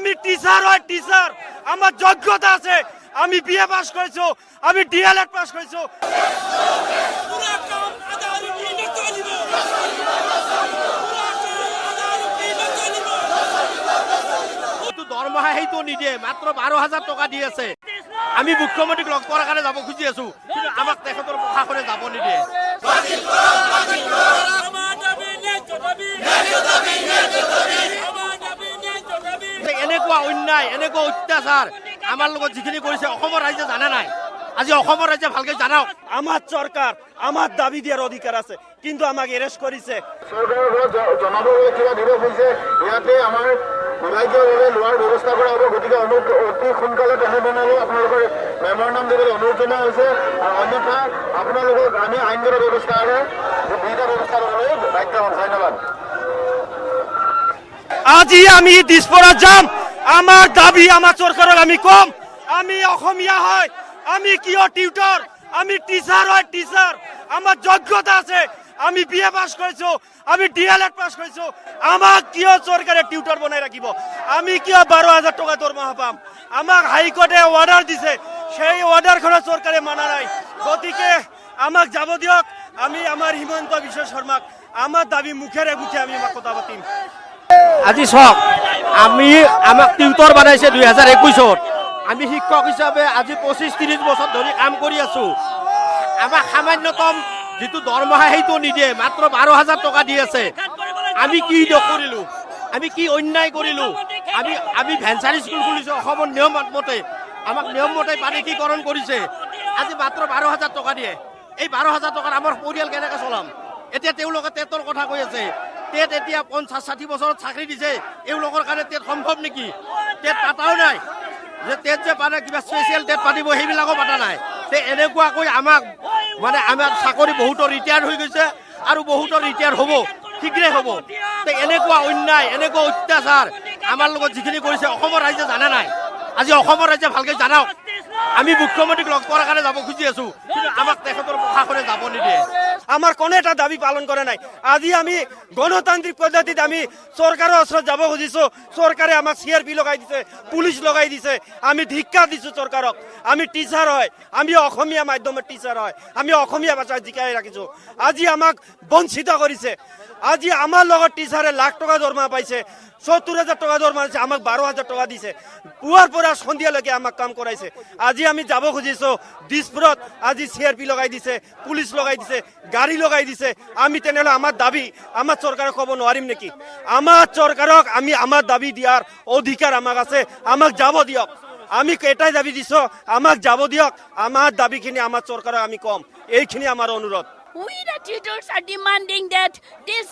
আমি টিচার হয় টিচার, আমার যোগ্যতা আছে, আমি বিএ পাস করেছি, আমি ডিএলএড পাস করেছি। দৰমহা সেইটো নিদিয়ে, মাত্ৰ 12,000 টকা দি আছে। আমি মুখ্যমন্ত্ৰীক লগ কৰাৰ কাৰণে যাব খুজি আছো, কিন্তু আমাক তেখেতৰ প্ৰশাসনে যাব নিদিয়ে। এনেকুৱা অন্যায়, এনেকুৱা অত্যাচাৰ আমাৰ লগত যিখিনি কৰিছে অসমৰ ৰাইজে জানা নাই। আজি অসমৰ ৰাইজে ভালকে জানাওক, আমাৰ সৰকাৰ আমাৰ দাবি দেওয়াৰ অধিকাৰ আছে, কিন্তু আমাকে এৰেস্ট কৰেছে। জনাবলে কিবা বিৰোধ হৈছে, ইয়াতে আমাৰ বিভাগীয়ভাৱে লোৱাৰ ব্যৱস্থা কৰা হ'ব। গতিকে অতি সোনকালে তেনেধৰণে আপোনালোকৰ মেমৰণ্ডাম দিবলৈ অনুৰোধ জনোৱা হৈছে, আৰু অন্যথা আপোনালোকক আমি আইনগত ব্যৱস্থাৰে বিহিত ব্যৱস্থা ল'বলৈ বাধ্য হ'ম। ধন্যবাদ। আজি আমি দিছপুৰত যাম, আমার দাবি আমার সরকারের আমি কম। আমি অসমীয়া হয়, আমি কিয় টিউটর, আমি টিচার হয় টিচার, আমার যোগ্যতা আছে, আমি বিএ পাস করেছি, আমি ডিএলএড পাস করেছি। আমাক কিয় সরকারে টিউটর বনাই রাখিব? আমি কিয় 12,000 টাকা দরমহা পাম? আমাক হাইকোর্টে অর্ডার দিছে, সেই অর্ডারখন সরকারে মানা নাই। গতিকে আমাক যাব দিয়ক, আমি আমার হিমন্ত বিশ্ব শর্মাক আমার দাবি মুখেৰে মুখে আমি কথা পাতিম। আজি চাওক, আমাক টিউটৰ বনাইছে 2021-ত। আমি শিক্ষক হিচাপে আজি 25-30 বছৰ ধৰি কাম কৰি আছো। আমাক সামান্যতম যিটো দৰমহা সেইটো নিদিয়ে, মাত্ৰ 12,000 টকা দি আছে। আমি কি কৰিলো? আমি কি অন্যায় কৰিলো? আমি ভেঞ্চাৰ স্কুল খুলিছো অসমৰ নিয়ম মতে, আমাক নিয়ম মতে বাণিজ্যিকৰণ কৰিছে। আজি মাত্ৰ 12,000 টকা দিয়ে। এই 12,000 টকাত আমাৰ পৰিয়াল কেনেকৈ চলাম? এতিয়া তেওঁলোকে টেটৰ কথা কৈ আছে। টেট এতিয়া 50-60 বছৰত চাকৰি দিছে, এওঁলোকৰ কাৰণে টেট সম্ভৱ নেকি? টেট পাতাও নাই। যে টেট যে পাতে কিবা স্পেচিয়েল টেট পাতিব, সেইবিলাকো পতা নাই। এনেকুৱাকৈ আমাক আমাৰ চাকৰি বহুতৰ ৰিটায়াৰ হৈ গৈছে, আৰু বহুতৰ ৰিটায়াৰ হ'ব, শীঘ্ৰে হ'ব। এনেকুৱা অন্যায়, এনেকুৱা অত্যাচাৰ আমাৰ লগত যিখিনি কৰিছে অসমৰ ৰাইজে জানা নাই। আজি অসমৰ ৰাইজে ভালকে জানাওক, আমি মুখ্যমন্ত্ৰীক লগ কৰাৰ কাৰণে যাব খুজি আছো, কিন্তু আমাক তেখেতৰ প্ৰশাসনে যাব নিদিয়ে। আমাৰ কোনো এটা দাবি পালন কৰে নাই। আজি আমি গণতান্ত্ৰিক পদ্ধতিতে আমি সৰকাৰেৰ ওচৰত যাব খুঁজিছো, সরকারে আমাক সিআরপি লগাই দিছে, পুলিশ লগাই দিছে। আমি ধিক্কার দিছো সরকারক। আমি টিচার হয়, আমি অসমীয়া মাধ্যমের টিচার হয়, আমি অসমীয়া ভাষা জিকাই রাখিছো। আজি আমাক বঞ্চিত কৰিছে। আজি আমাৰ লগত টিচাৰে লাখ টাকা দৰমহা পাইছে, 70,000 টাকা দৰমহা দিছে, আমাক 12,000 টাকা দিছে। পুৱাৰ পৰা সন্ধিয়ালৈকে আমাক কাম কৰাইছে। আজি আমি যাব খুজিছো দিছপুৰত, আজি সিআরপি লগাই দিছে, পুলিশ লগাই দিছে, গাড়ী লগাই দিছে। আমি তেনেহ'লে আমাৰ দাবী আমাৰ চৰকাৰক ক'ব নোৱাৰিম নেকি? আমাৰ চৰকাৰক আমি আমাৰ দাবী দিয়াৰ অধিকাৰ আমাক আছে, আমাক যাব দিয়ক। আমি এটাই দাবী দিছো, আমাক যাব দিয়ক। আমাৰ দাবীখিনি আমাৰ চৰকাৰক আমি কম, এইখিনি আমাৰ অনুৰোধ। We the teachers are demanding that this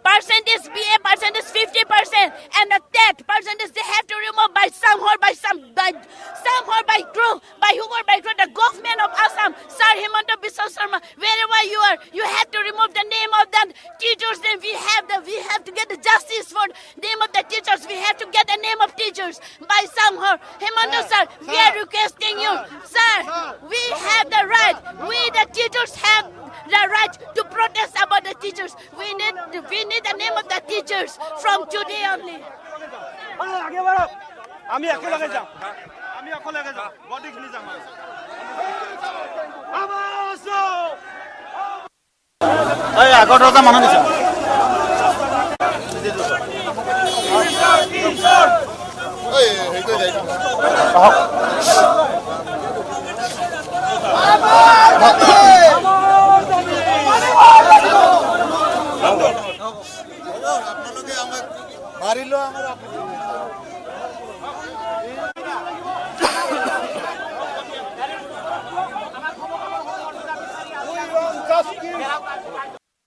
percentage BA percentage 50% and the TET percentage they have to remove by somehow by the government of Assam. Sir Himanta Biswa Sarma, wherever you are, you have to remove the name of the teachers. Then we have to get the justice for name of the teachers. We have to get the name of teachers by somehow. Himanta sir, we are requesting you, sir. We have the right. We the teachers have the right to protest about the teachers. We need the name of the teachers from today only. আমি একেলগে যাম, আমি একেলগে যাম, বডিখিনি যাম। আগত এটা মানুহ দিছে।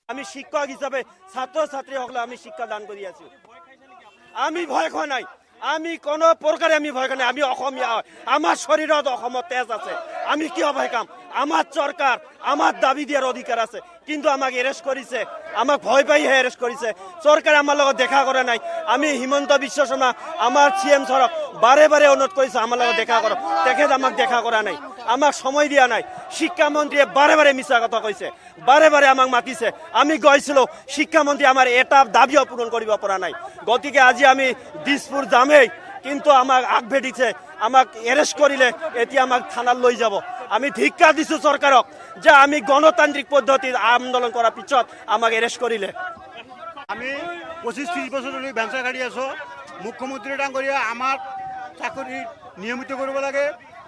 আমি শিক্ষক হিসাবে ছাত্র ছাত্রী সকলে আমি শিক্ষা দান কৰি আছো। আমি ভয় খোৱা নাই, আমি কোনো প্ৰকাৰে আমি ভয় খোৱা নাই। আমি অসমীয়া হয়, আমাৰ শৰীৰত অসমৰ তেজ আছে, আমি কিয় ভয় খাম? আমার সরকার আমার দাবি দেওয়ার অধিকার আছে, কিন্তু আমাকে এরেস্ট করেছে, আমাক ভয় পাইহে এরেস্ট করেছে। সরকার আমার লগত দেখা করে নাই। আমি হিমন্ত বিশ্ব শর্মা আমার সিএম সরক বারে বারে অনুরোধ করেছে আমার লগত দেখা করো, তেখেত আমাক দেখা করা নাই। আমাক সময় দিয়া নাই শিক্ষামন্ত্রীয়ে বারে বারে মিছা কথা কৈছে বারে বারে আমাক মাতিছে আমি গৈছিলো শিক্ষামন্ত্রী আমার এটা দাবিও পূরণ কৰিব পৰা নাই গতিকে আজি আমি দিছপুর যামেই কিন্তু আমাক আগভেটিছে আমাক এরেস্ট করিলে এতিয়া আমাক থানাত লৈ যাব আমি ধিক্কার দিছো সরকারক যে আমি গণতান্ত্রিক পদ্ধতিত আন্দোলন করার পিছত আমাক এরেস্ট করিলে আমি 25-30 বছর ধরে ব্যবসা কাটি আছো মুখ্যমন্ত্রী ডাঙরিয়া আমার চাকরি নিয়মিত করব লাগে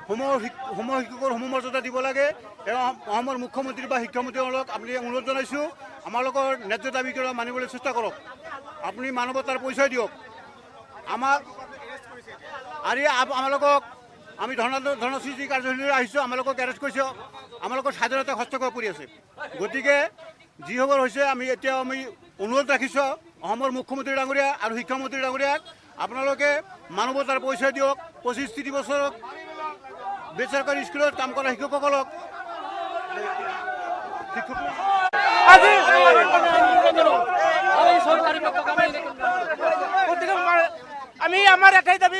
সম শিক্ষকৰ সমমৰ্যাদা দিব লাগে এবং অসমৰ মুখ্যমন্ত্ৰী বা শিক্ষামন্ত্ৰীসকলক আপুনি অনুৰোধ জনাইছোঁ আমালোকৰ ন্যায্য দাবীকেইটা মানিবলৈ চেষ্টা কৰক আপুনি মানৱতাৰ পৰিচয় দিয়ক আমাক আৰু আমালোকক আমি ধৰ্ণাসূচী কাৰ্যসূচীলৈ আহিছোঁ আমালোকক এৰেষ্ট কৰিছে আমালোকৰ স্বাধীনতা হস্তক্ষেপ কৰি আছে গতিকে যিসকল হৈছে আমি এতিয়া আমি অনুৰোধ ৰাখিছোঁ অসমৰ মুখ্যমন্ত্ৰী ডাঙৰীয়া আৰু শিক্ষামন্ত্ৰী ডাঙৰীয়াক আপোনালোকে মানৱতাৰ পৰিচয় দিয়ক 25-30 বছৰ বেচৰকাৰী স্কুলত কাম কৰা শিক্ষকসকলক আমি আমাৰ এটাই দাবি